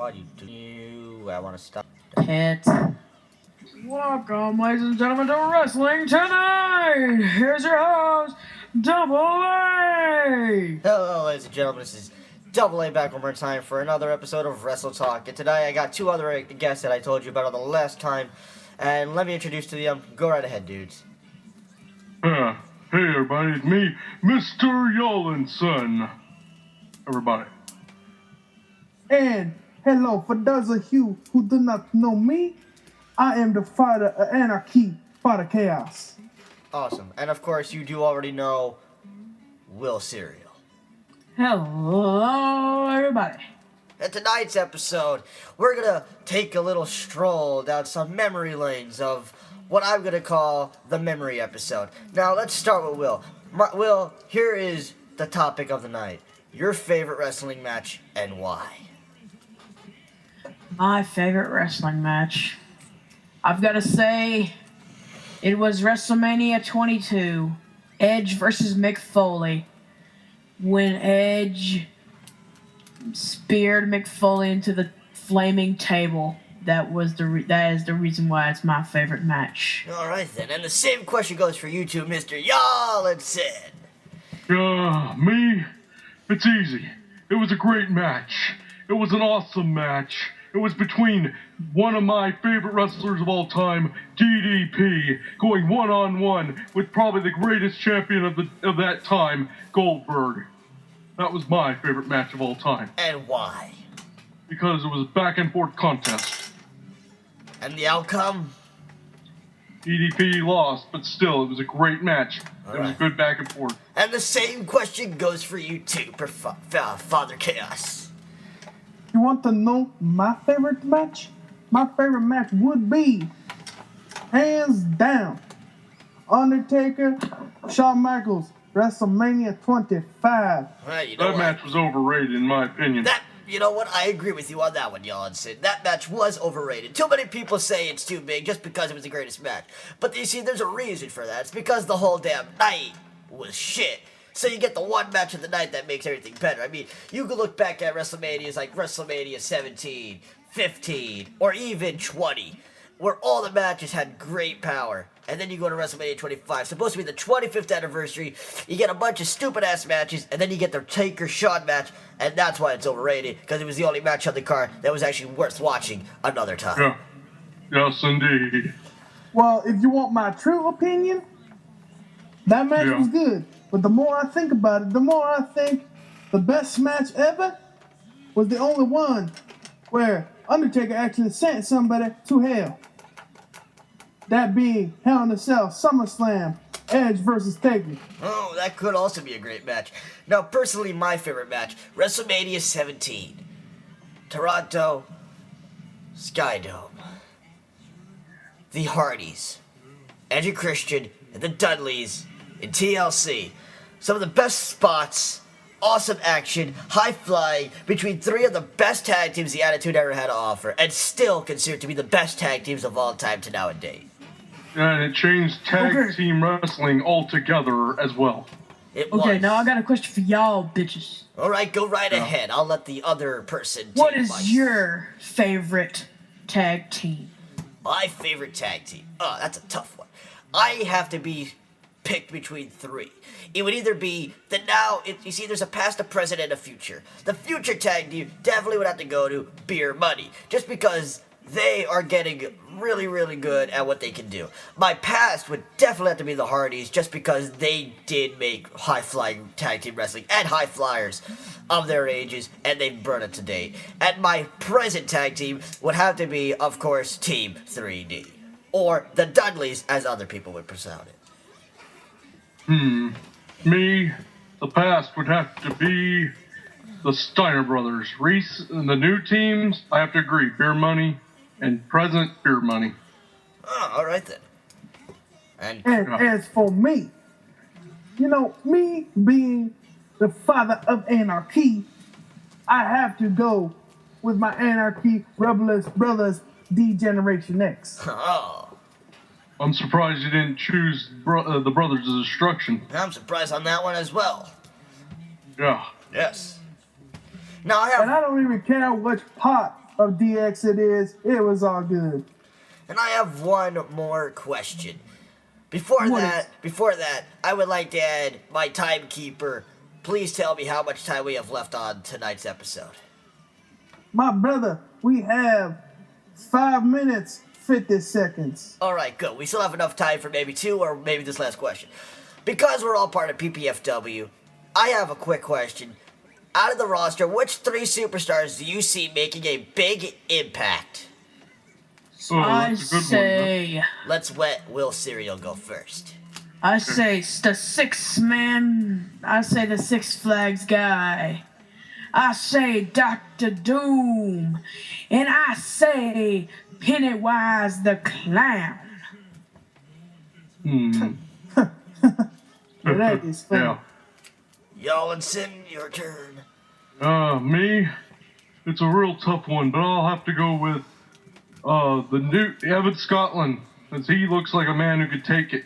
What you do? I want to stop. Hit. Welcome, ladies and gentlemen, to Wrestling Tonight! Here's your host, Double A! Hello, ladies and gentlemen. This is Double A back one more time for another episode of Wrestle Talk. And today I got two other guests that I told you about on the last time. And let me introduce to them. Go right ahead, dudes. Hey everybody, it's me, Mr. Yollinson. Everybody. And hello, for those of you who do not know me, I am the father of anarchy, father chaos. Awesome. And of course, you do already know Will Serial. Hello, everybody. In tonight's episode, we're going to take a little stroll down some memory lanes of what I'm going to call the memory episode. Now, let's start with Will. Will, here is the topic of the night. Your favorite wrestling match and why? My favorite wrestling match. I've got to say, it was WrestleMania 22, Edge versus Mick Foley. When Edge speared Mick Foley into the flaming table. That is the reason why it's my favorite match. All right, then. And the same question goes for you two, Mr. Yollinson. Me? It's easy. It was a great match. It was an awesome match. It was between one of my favorite wrestlers of all time, DDP, going one-on-one with probably the greatest champion of that time, Goldberg. That was my favorite match of all time. And why? Because it was a back-and-forth contest. And the outcome? DDP lost, but still, it was a great match. It was good back and forth. And the same question goes for you too, Father Chaos. You want to know my favorite match? My favorite match would be, hands down, Undertaker, Shawn Michaels, WrestleMania 25. Right, That match was overrated, in my opinion. You know what? I agree with you on that one, Yollinson. That match was overrated. Too many people say it's too big just because it was the greatest match. But you see, there's a reason for that. It's because the whole damn night was shit. So you get the one match of the night that makes everything better. I mean, you can look back at WrestleManias like WrestleMania 17, 15, or even 20, where all the matches had great power. And then you go to WrestleMania 25, supposed to be the 25th anniversary. You get a bunch of stupid-ass matches, and then you get the Taker-Shawn match, and that's why it's overrated, because it was the only match on the card that was actually worth watching another time. Yeah. Yes, indeed. Well, if you want my true opinion, that match was good. But the more I think about it, the more I think the best match ever was the only one where Undertaker actually sent somebody to hell. That being Hell in a Cell, SummerSlam, Edge versus Taker. Oh, that could also be a great match. Now, personally, my favorite match, WrestleMania 17. Toronto, Skydome. The Hardys, Edge and Christian, and the Dudleys in TLC. Some of the best spots, awesome action, high flying, between three of the best tag teams the Attitude Era had to offer, and still considered to be the best tag teams of all time to nowadays. And it changed tag team wrestling altogether as well. It was. Okay, now I got a question for y'all, bitches. Alright, go right ahead. I'll let the other person What take is my- your favorite tag team? My favorite tag team? Oh, that's a tough one. I have to be picked between three. It would either be you see, there's a past, a present, and a future. The future tag team definitely would have to go to Beer Money, just because they are getting really, really good at what they can do. My past would definitely have to be the Hardys, just because they did make high-flying tag team wrestling and high flyers of their ages, and they've burned it to date. And my present tag team would have to be, of course, Team 3D. Or the Dudleys, as other people would pronounce it. Me, the past would have to be the Steiner brothers. Reese and the new teams, I have to agree, Beer Money, and present Beer Money. Oh, alright then. And As for me, me being the father of anarchy, I have to go with my Anarchy Rebellious Brothers D-Generation X. oh, I'm surprised you didn't choose the Brothers of Destruction. I'm surprised on that one as well. Yeah. Yes. Now I And have. I don't even care which part of DX it was all good. And I have one more question. Before that, I would like to add my timekeeper. Please tell me how much time we have left on tonight's episode. My brother, we have 5 minutes, 50 seconds. All right, good. We still have enough time for maybe 2 or maybe this last question. Because we're all part of PPFW, I have a quick question. Out of the roster, which 3 superstars do you see making a big impact? I say... Let's let Will Serial go first. I say the 6-man... I say the Six Flags guy. I say Dr. Doom. And I say Pennywise the Clown. That is funny. Yeah. Yollinson, your turn. Me? It's a real tough one, but I'll have to go with the new Evan Scotland, as he looks like a man who could take it.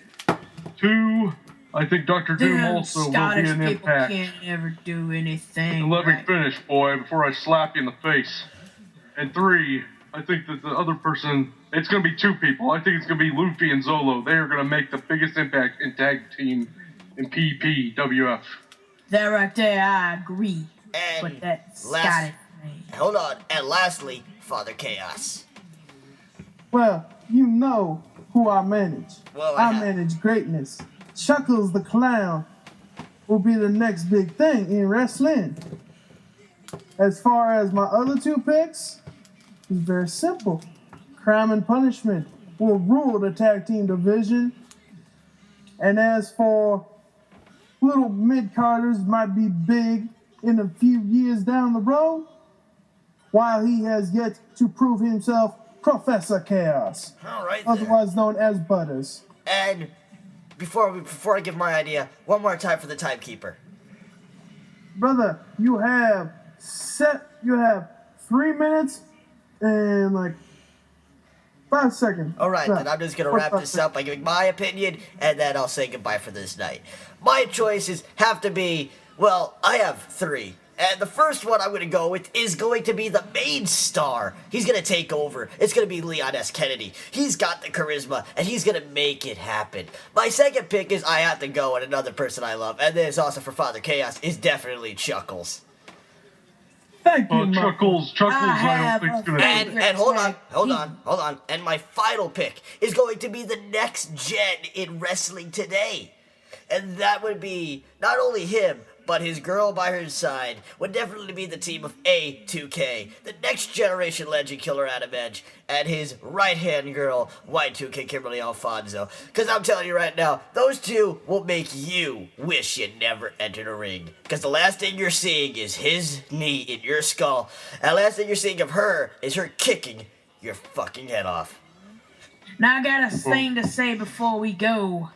2, I think Dr. Doom Them also will be Scottish an people impact. can't ever do anything. And let me right. finish, boy, before I slap you in the face. And 3, I think that the other person, it's going to be 2 people. I think it's going to be Luffy and Zolo. They are going to make the biggest impact in tag team in PPWF. That right there, I agree. But And that Scottish thing. hold on. And lastly, Father Chaos. Well, you know who I manage. Well, I manage greatness. Chuckles the Clown will be the next big thing in wrestling. As far as my other 2 picks, it's very simple. Crime and Punishment will rule the tag team division. And as for little mid-carders might be big in a few years down the road, while he has yet to prove himself Professor Chaos, All right, there. otherwise known as Butters. And before I give my idea, one more time for the timekeeper. Brother, you have 3 minutes and like 5 seconds. All right, Yeah. then I'm just going to wrap this up by giving my opinion, and then I'll say goodbye for this night. My choices have to be, well, I have 3. And the first one I'm going to go with is going to be the main star. He's going to take over. It's going to be Leon S. Kennedy. He's got the charisma, and he's going to make it happen. My second pick is I have to go, and another person I love, and this is also for Father Chaos, is definitely Chuckles. Thank you, Mark. Chuckles, I don't think it's going to And hold on. And my final pick is going to be the next gen in wrestling today. And that would be not only him, but his girl by his side would definitely be the team of A2K, the next generation legend Killer Adam Edge, and his right-hand girl, Y2K Kimberly Alfonso. Because I'm telling you right now, those 2 will make you wish you never entered a ring. Because the last thing you're seeing is his knee in your skull, and the last thing you're seeing of her is her kicking your fucking head off. Now I got a thing to say before we go.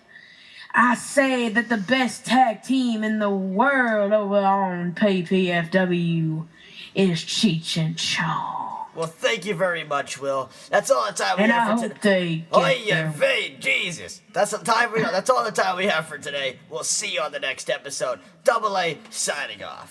I say that the best tag team in the world over on PPFW is Cheech and Chong. Well, thank you very much, Will. That's all the time we And I have for hope today. they get their... Jesus. That's the time that's all the time we have for today. We'll see you on the next episode. Double A signing off.